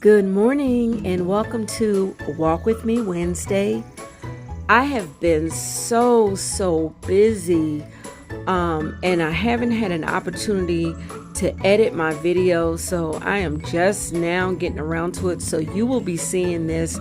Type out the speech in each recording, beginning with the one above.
Good morning and welcome to Walk With Me Wednesday. I have been so busy and I haven't had an opportunity to edit my video, so I am just now getting around to it. So you will be seeing this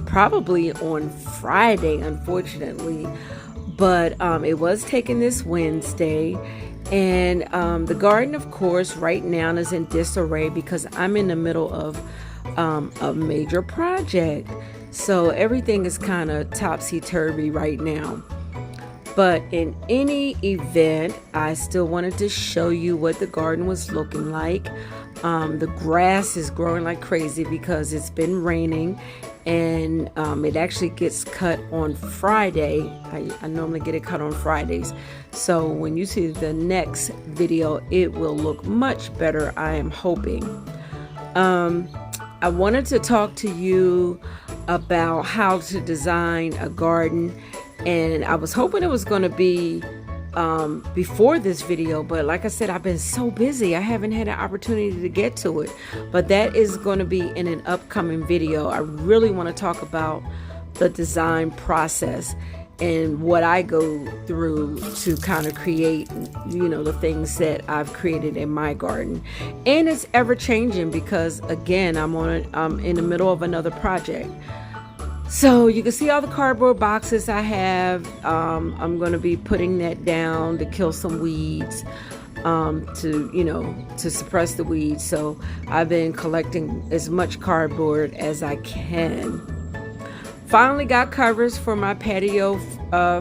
probably on Friday, unfortunately, but it was taken this Wednesday. And the garden, of course, right now is in disarray because I'm in the middle of a major project. So everything is kind of topsy-turvy right now. But in any event, I still wanted to show you what the garden was looking like. The grass is growing like crazy because it's been raining, and it actually gets cut on Friday. I normally get it cut on Fridays. So when you see the next video, it will look much better, I am hoping. I wanted to talk to you about how to design a garden, and I was hoping it was going to be before this video, but like I said, I've been so busy I haven't had an opportunity to get to it. But that is going to be in an upcoming video. I really want to talk about the design process and what I go through to kind of create, the things that I've created in my garden. And it's ever changing because, again, I'm in the middle of another project. So you can see all the cardboard boxes I have. I'm going to be putting that down to kill some weeds, to suppress the weeds. So I've been collecting as much cardboard as I can. Finally got covers for my patio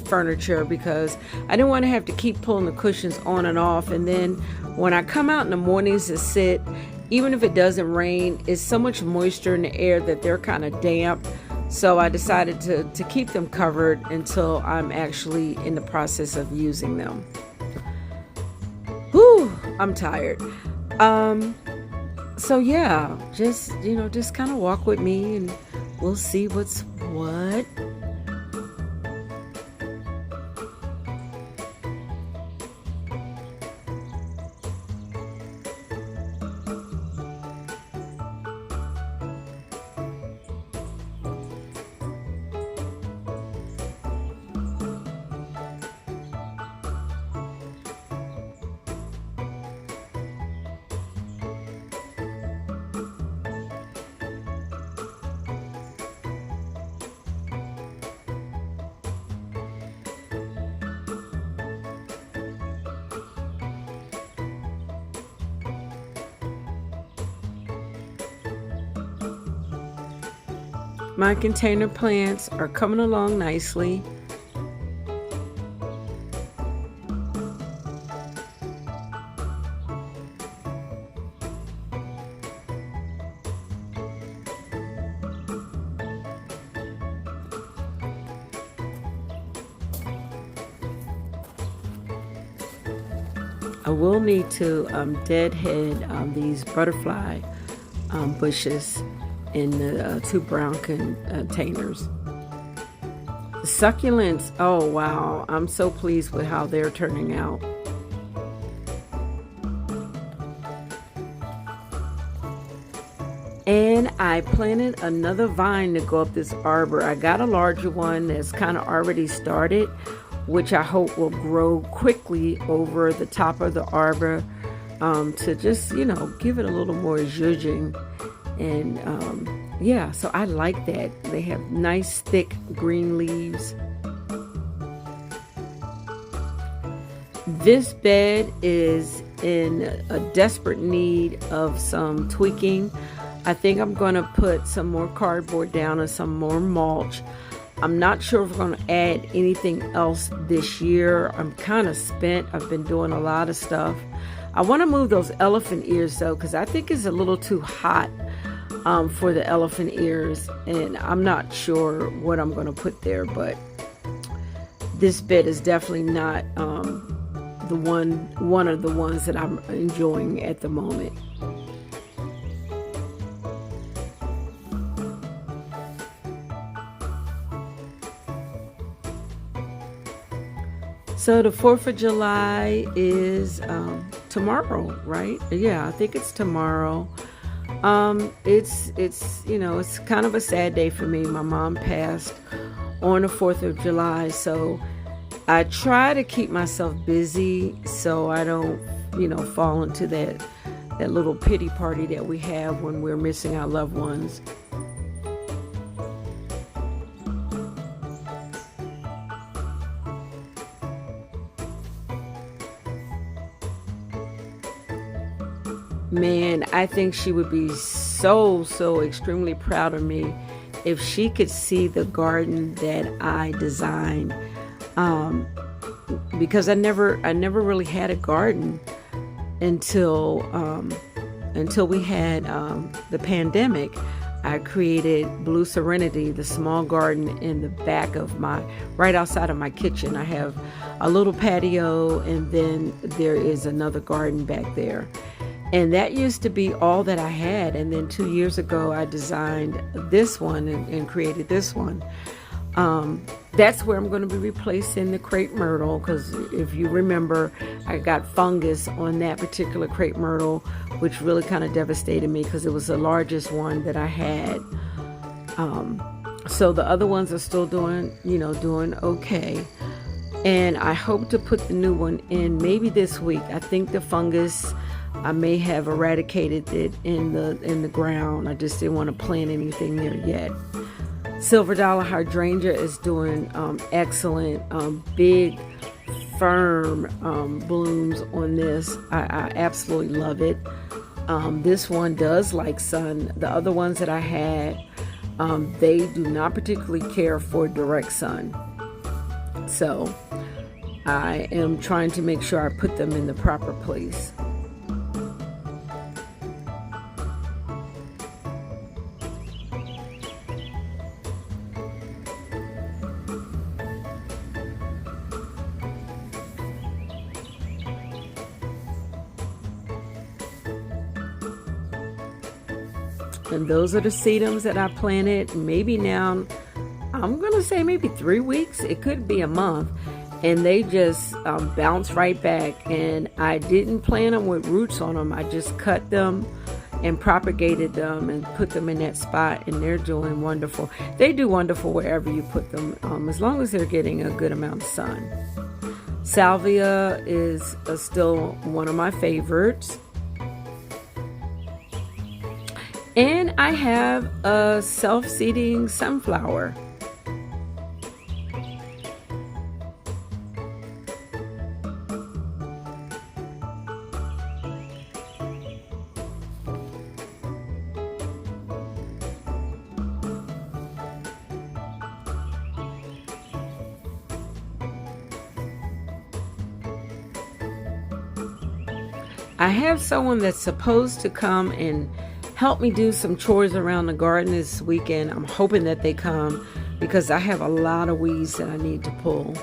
furniture because I didn't want to have to keep pulling the cushions on and off. And then when I come out in the mornings to sit, even if it doesn't rain, it's so much moisture in the air that they're kind of damp. So I decided to keep them covered until I'm actually in the process of using them. Whew, I'm tired. So yeah, just kind of walk with me and we'll see what's what. My container plants are coming along nicely. I will need to deadhead these butterfly bushes in the two brown containers. The succulents, oh wow, I'm so pleased with how they're turning out. And I planted another vine to go up this arbor. I got a larger one that's kind of already started, which I hope will grow quickly over the top of the arbor to just, give it a little more zhuzhing. And yeah, so I like that. They have nice thick green leaves. This bed is in a desperate need of some tweaking. I think I'm going to put some more cardboard down and some more mulch. I'm not sure if we're going to add anything else this year. I'm kind of spent. I've been doing a lot of stuff. I want to move those elephant ears though, because I think it's a little too hot for the elephant ears, and I'm not sure what I'm going to put there, but this bed is definitely not one of the ones that I'm enjoying at the moment. So the 4th of July is tomorrow, right? Yeah, I think it's tomorrow. It's it's kind of a sad day for me. My mom passed on the 4th of July, so I try to keep myself busy so I don't, fall into that little pity party that we have when we're missing our loved ones. Man, I think she would be so extremely proud of me if she could see the garden that I designed. Um, because I never really had a garden until we had the pandemic. I created Blue Serenity, the small garden in the back of right outside of my kitchen. I have a little patio, and then there is another garden back there. And that used to be all that I had. And then 2 years ago, I designed this one and created this one. That's where I'm going to be replacing the crepe myrtle, because if you remember, I got fungus on that particular crepe myrtle, which really kind of devastated me because it was the largest one that I had. So the other ones are still doing okay. And I hope to put the new one in maybe this week. I think the fungus, I may have eradicated it in the ground. I just didn't want to plant anything there yet. Silver Dollar Hydrangea is doing excellent, big, firm blooms on this. I absolutely love it. This one does like sun. The other ones that I had, they do not particularly care for direct sun. So I am trying to make sure I put them in the proper place. And those are the sedums that I planted. Maybe now, I'm going to say maybe 3 weeks. It could be a month. And they just bounce right back. And I didn't plant them with roots on them. I just cut them and propagated them and put them in that spot. And they're doing wonderful. They do wonderful wherever you put them, as long as they're getting a good amount of sun. Salvia is still one of my favorites. And I have a self-seeding sunflower. I have someone that's supposed to come and help me do some chores around the garden this weekend. I'm hoping that they come because I have a lot of weeds that I need to pull.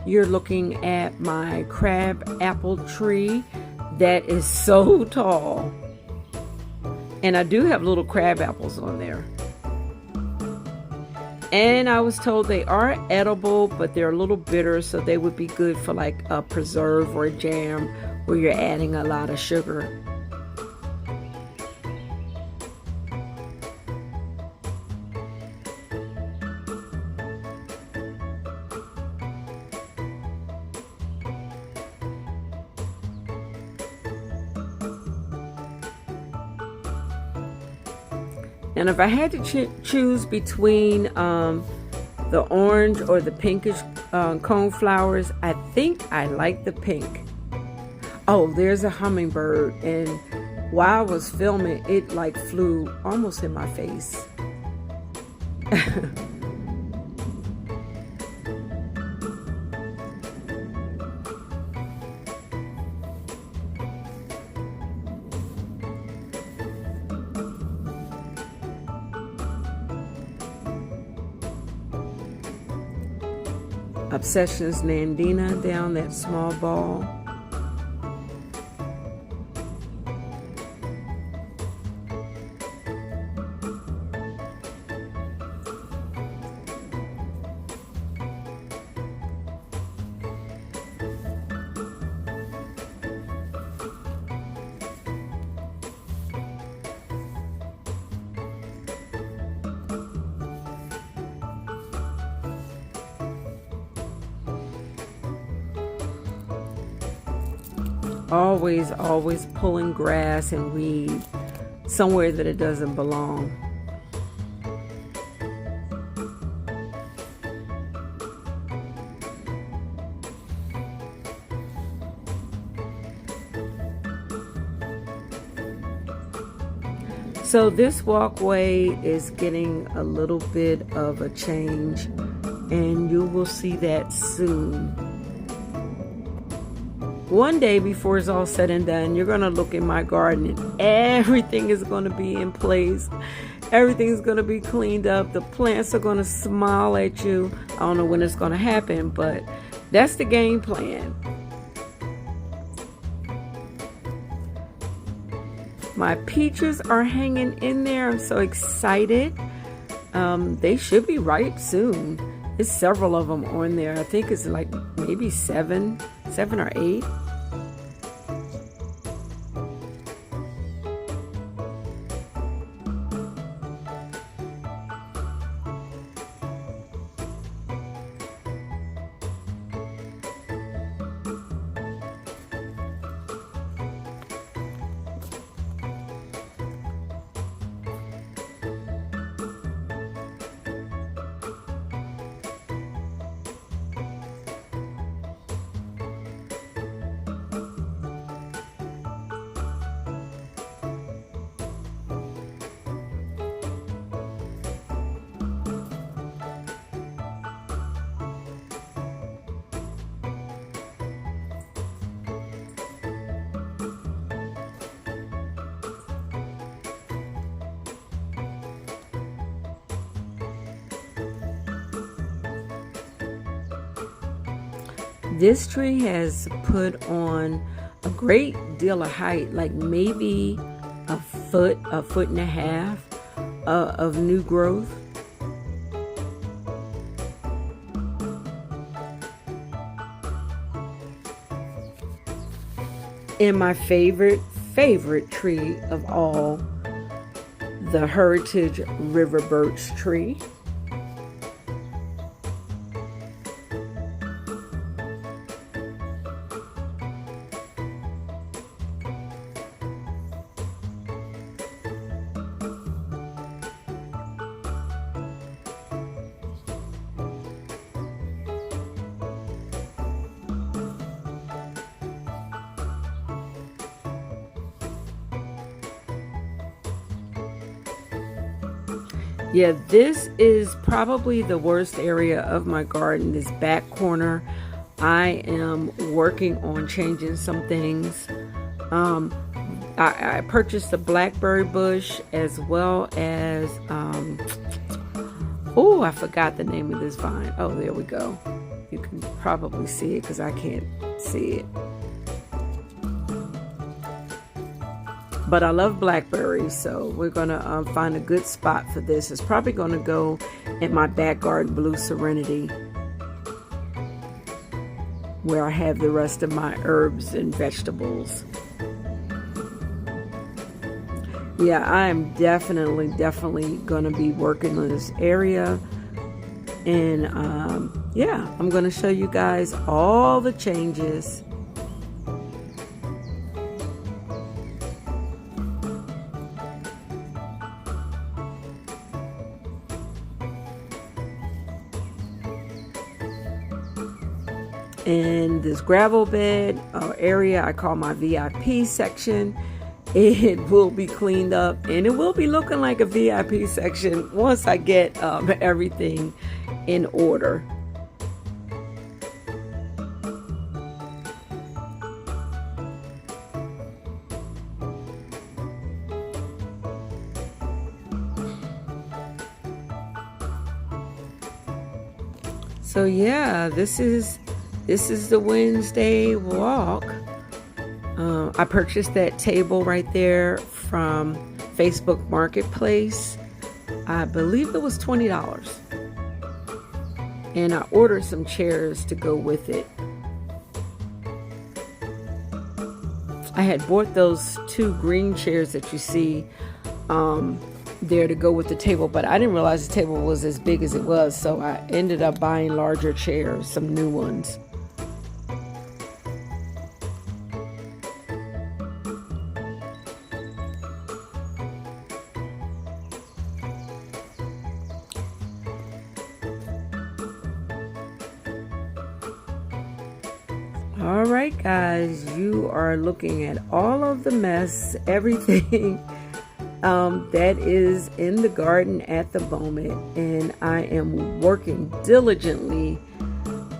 You're looking at my crab apple tree that is so tall. And I do have little crab apples on there. And I was told they are edible, but they're a little bitter, so they would be good for like a preserve or a jam where you're adding a lot of sugar. And if I had to choose between the orange or the pinkish cone flowers, I think I like the pink. Oh, there's a hummingbird, and while I was filming, it like flew almost in my face. Obsessions Nandina down that small ball. always pulling grass and weed somewhere that it doesn't belong. So this walkway is getting a little bit of a change, and you will see that soon. One day before it's all said and done, you're going to look in my garden and everything is going to be in place. Everything's going to be cleaned up. The plants are going to smile at you. I don't know when it's going to happen, but that's the game plan. My peaches are hanging in there. I'm so excited. They should be ripe soon. There's several of them on there. I think it's like maybe seven or 8. This tree has put on a great deal of height, like maybe a foot and a half of new growth. And my favorite tree of all, the Heritage River Birch tree. Yeah, this is probably the worst area of my garden, this back corner. I am working on changing some things. I purchased a blackberry bush as well as, oh, I forgot the name of this vine. Oh, there we go. You can probably see it because I can't see it. But I love blackberries, so we're going to find a good spot for this. It's probably going to go in my back garden, Blue Serenity, where I have the rest of my herbs and vegetables. Yeah, I am definitely going to be working on this area. And yeah, I'm going to show you guys all the changes. In this gravel bed area I call my VIP section, it will be cleaned up and it will be looking like a VIP section once I get everything in order. So yeah, this is the Wednesday walk. I purchased that table right there from Facebook Marketplace. I believe it was $20. And I ordered some chairs to go with it. I had bought those 2 green chairs that you see there to go with the table, but I didn't realize the table was as big as it was, so I ended up buying larger chairs, some new ones. All right, guys, you are looking at all of the mess, everything that is in the garden at the moment, and I am working diligently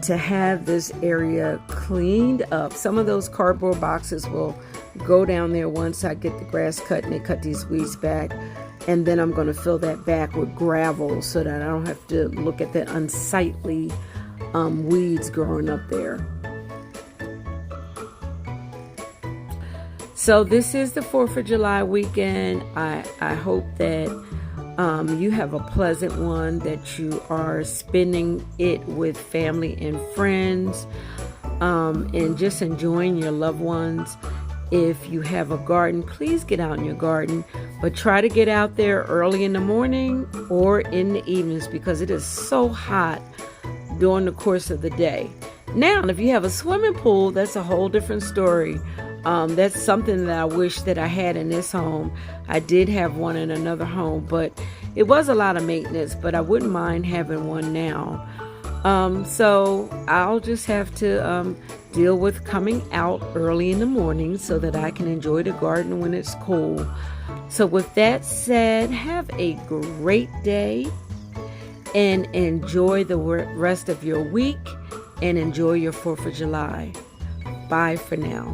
to have this area cleaned up. Some of those cardboard boxes will go down there once I get the grass cut and they cut these weeds back, and then I'm going to fill that back with gravel so that I don't have to look at the unsightly weeds growing up there. So this is the 4th of July weekend. I hope that you have a pleasant one, that you are spending it with family and friends, and just enjoying your loved ones. If you have a garden, please get out in your garden, but try to get out there early in the morning or in the evenings, because it is so hot during the course of the day. Now, if you have a swimming pool, that's a whole different story. That's something that I wish that I had in this home. I did have one in another home, but it was a lot of maintenance, but I wouldn't mind having one now. So I'll just have to deal with coming out early in the morning so that I can enjoy the garden when it's cool. So with that said, have a great day and enjoy the rest of your week, and enjoy your 4th of July. Bye for now.